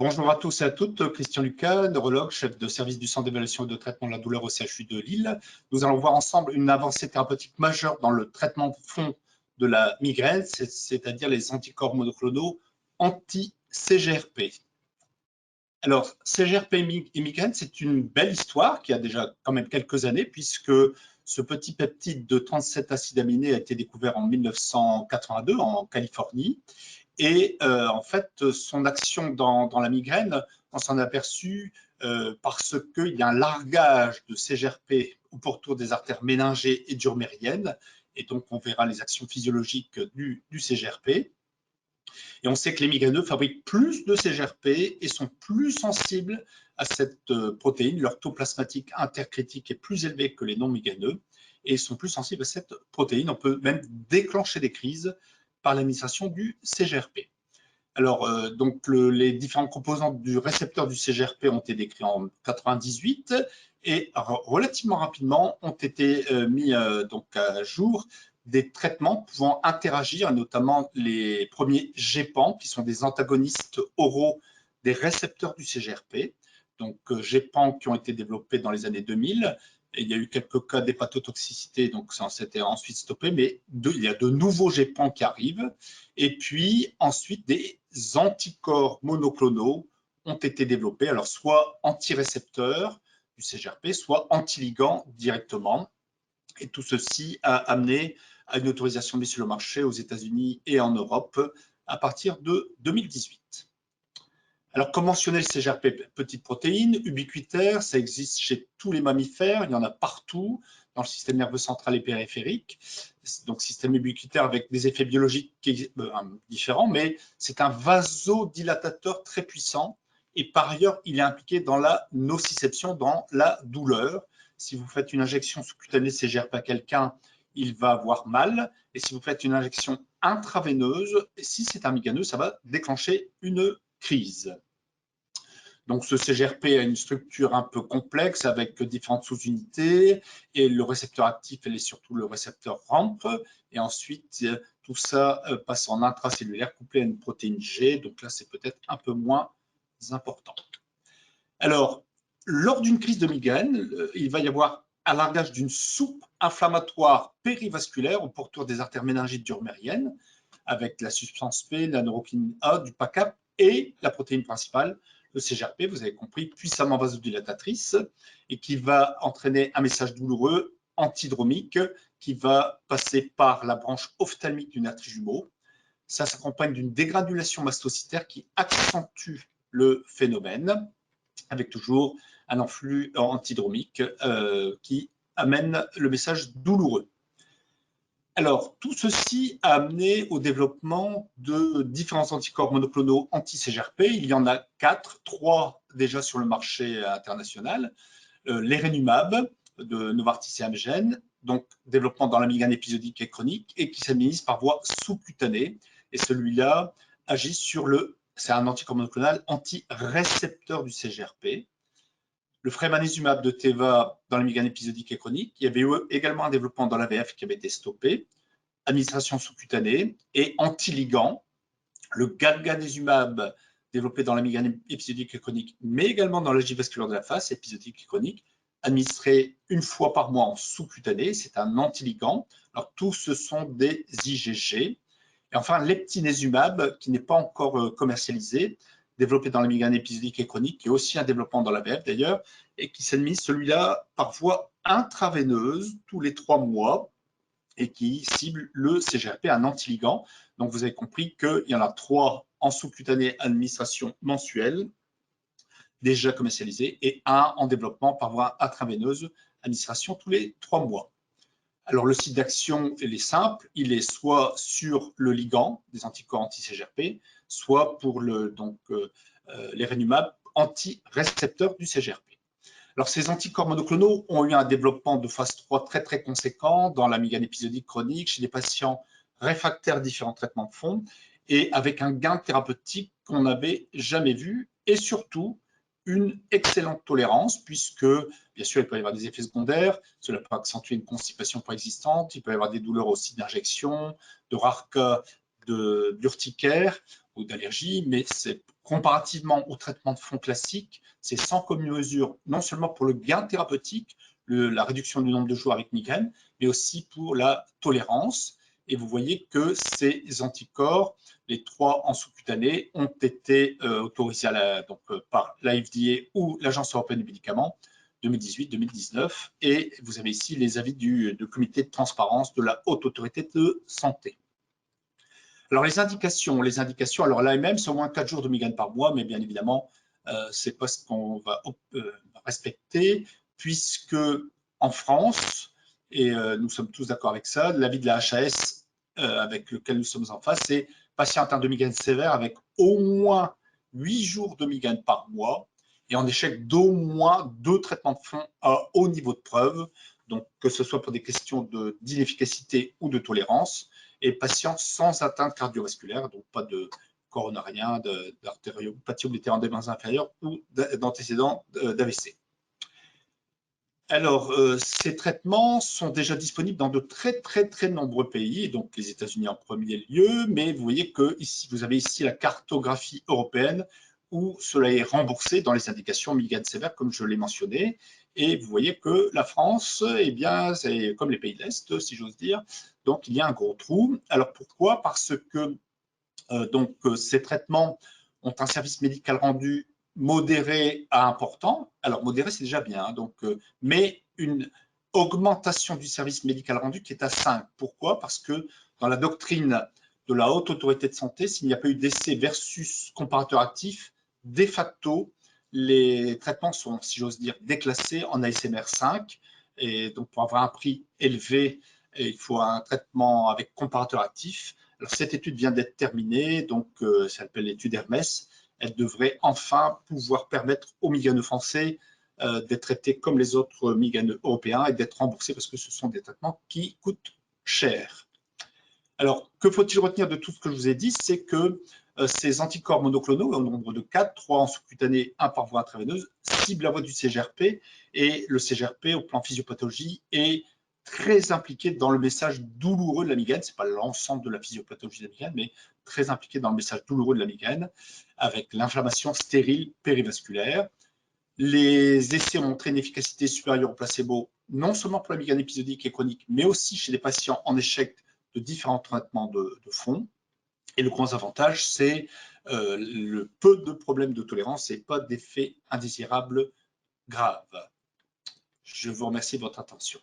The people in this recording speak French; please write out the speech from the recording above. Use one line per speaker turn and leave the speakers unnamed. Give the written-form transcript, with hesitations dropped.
Bonjour à tous et à toutes, Christian Lucas, neurologue, chef de service du centre d'évaluation et de traitement de la douleur au CHU de Lille. Nous allons voir ensemble une avancée thérapeutique majeure dans le traitement de fond de la migraine, c'est-à-dire les anticorps monoclonaux anti-CGRP. Alors, CGRP et migraine, c'est une belle histoire qui a déjà quand même quelques années, puisque ce petit peptide de 37 acides aminés a été découvert en 1982 en Californie. Et en fait, son action dans la migraine, on s'en est aperçu parce qu'il y a un largage de CGRP au pourtour des artères méningées et durmériennes. Et donc, on verra les actions physiologiques du CGRP. Et on sait que les migraineux fabriquent plus de CGRP et sont plus sensibles à cette protéine. Leur taux plasmatique intercritique est plus élevé que les non-migraineux et ils sont plus sensibles à cette protéine. On peut même déclencher des crises par l'administration du CGRP. Alors, donc les différents composants du récepteur du CGRP ont été décrits en 1998 et relativement rapidement ont été mis donc à jour des traitements pouvant interagir, notamment les premiers GEPAN, qui sont des antagonistes oraux des récepteurs du CGRP. Donc, GEPAN qui ont été développés dans les années 2000. Et il y a eu quelques cas d'hépatotoxicité, donc ça s'était ensuite stoppé, mais il y a de nouveaux GEPAN qui arrivent. Et puis ensuite, des anticorps monoclonaux ont été développés, alors soit anti-récepteurs du CGRP, soit anti-ligands directement. Et tout ceci a amené à une autorisation mise sur le marché aux États-Unis et en Europe à partir de 2018. Alors, comme mentionné, le CGRP, petite protéine, ubiquitaire, ça existe chez tous les mammifères, il y en a partout dans le système nerveux central et périphérique. Donc, système ubiquitaire avec des effets biologiques différents, mais c'est un vasodilatateur très puissant et par ailleurs, il est impliqué dans la nociception, dans la douleur. Si vous faites une injection sous-cutanée CGRP à quelqu'un, il va avoir mal. Et si vous faites une injection intraveineuse, si c'est un migraineux, ça va déclencher une crise. Donc, ce CGRP a une structure un peu complexe avec différentes sous-unités et le récepteur actif, elle est surtout le récepteur RAMP. Et ensuite, tout ça passe en intracellulaire couplé à une protéine G. Donc là, c'est peut-être un peu moins important. Alors, lors d'une crise de migraine, il va y avoir un largage d'une soupe inflammatoire périvasculaire au pourtour des artères méningiques durmériennes avec la substance P, la neurokinine A, du PACAP et la protéine principale, le CGRP, vous avez compris, puissamment vasodilatatrice et qui va entraîner un message douloureux antidromique qui va passer par la branche ophtalmique du nerf trijumeau. Ça s'accompagne d'une dégranulation mastocytaire qui accentue le phénomène avec toujours un influx antidromique qui amène le message douloureux. Alors, tout ceci a amené au développement de différents anticorps monoclonaux anti-CGRP. Il y en a 4, 3 déjà sur le marché international. L'Erenumab de Novartis et Amgen, donc développement dans la migraine épisodique et chronique et qui s'administre par voie sous-cutanée. Et celui-là agit sur c'est un anticorps monoclonal anti-récepteur du CGRP. Le frémanezumab de Teva dans la migraine épisodique et chronique. Il y avait eu également un développement dans l'AVF qui avait été stoppé. Administration sous-cutanée et anti-ligand. Le galganezumab développé dans la migraine épisodique et chronique, mais également dans l'algie vasculaire de la face, épisodique et chronique, administré une fois par mois en sous-cutané. C'est un anti-ligand. Alors, tous ce sont des IgG. Et enfin, l'eptinezumab, qui n'est pas encore commercialisé, développé dans la migraine épisodique et chronique, qui est aussi un développement dans la VF d'ailleurs, et qui s'administre celui-là par voie intraveineuse tous les 3 mois et qui cible le CGRP, un anti-ligand. Donc, vous avez compris qu'il y en a 3 en sous-cutané administration mensuelle, déjà commercialisés, et 1 en développement par voie intraveineuse, administration tous les 3 mois. Alors, le site d'action, il est simple, il est soit sur le ligand des anticorps anti-CGRP, soit pour l'Erenumab anti-récepteur du CGRP. Alors, ces anticorps monoclonaux ont eu un développement de phase 3 très, très conséquent dans la migraine épisodique chronique chez des patients réfractaires à différents traitements de fond et avec un gain thérapeutique qu'on n'avait jamais vu et surtout une excellente tolérance puisque, bien sûr, il peut y avoir des effets secondaires, cela peut accentuer une constipation préexistante, il peut y avoir des douleurs aussi d'injection, de rares cas d'urticaire. ou d'allergie, mais c'est comparativement au traitement de fond classique, c'est sans commune mesure, non seulement pour le gain thérapeutique, la réduction du nombre de jours avec migraine, mais aussi pour la tolérance. Et vous voyez que ces anticorps, les 3 en sous-cutané, ont été autorisés par la FDA ou l'Agence européenne du médicament 2018-2019. Et vous avez ici les avis du comité de transparence de la Haute Autorité de Santé. Alors, les indications, alors l'AMM, c'est au moins 4 jours de migraine par mois, mais bien évidemment, ce n'est pas ce qu'on va respecter, puisque en France, et nous sommes tous d'accord avec ça, l'avis de la HAS avec lequel nous sommes en face, c'est patient atteint de migraine sévère avec au moins 8 jours de migraine par mois et en échec d'au moins 2 traitements de fond à haut niveau de preuve, donc que ce soit pour des questions d'inefficacité ou de tolérance, et patients sans atteinte cardiovasculaire, donc pas de coronarien, d'artériopathie oblitéraire des veines inférieures ou d'antécédents d'AVC. Alors, ces traitements sont déjà disponibles dans de très nombreux pays, donc les États-Unis en premier lieu, mais vous voyez que ici, vous avez ici la cartographie européenne où cela est remboursé dans les indications migraine sévère, comme je l'ai mentionné. Et vous voyez que la France, eh bien, c'est comme les pays de l'Est, si j'ose dire. Donc, il y a un gros trou. Alors, pourquoi? Parce que ces traitements ont un service médical rendu modéré à important. Alors, modéré, c'est déjà bien, mais une augmentation du service médical rendu qui est à 5. Pourquoi? Parce que dans la doctrine de la Haute Autorité de Santé, s'il n'y a pas eu d'essai versus comparateur actif, de facto, les traitements sont, si j'ose dire, déclassés en ASMR 5. Et donc, pour avoir un prix élevé, il faut un traitement avec comparateur actif. Alors, cette étude vient d'être terminée, donc ça s'appelle l'étude Hermès. Elle devrait enfin pouvoir permettre aux migraineux français d'être traités comme les autres migraineux européens et d'être remboursés parce que ce sont des traitements qui coûtent cher. Alors, que faut-il retenir de tout ce que je vous ai dit? C'est que ces anticorps monoclonaux, au nombre de 4, 3 en sous-cutané, 1 par voie intraveineuse, ciblent la voie du CGRP, et le CGRP, au plan physiopathologie, est très impliqué dans le message douloureux de la migraine. Ce n'est pas l'ensemble de la physiopathologie de la migraine, mais très impliqué dans le message douloureux de la migraine, avec l'inflammation stérile périvasculaire. Les essais ont montré une efficacité supérieure au placebo, non seulement pour la migraine épisodique et chronique, mais aussi chez des patients en échec de différents traitements de fond. Et le gros avantage, c'est le peu de problèmes de tolérance et pas d'effets indésirables graves. Je vous remercie de votre attention.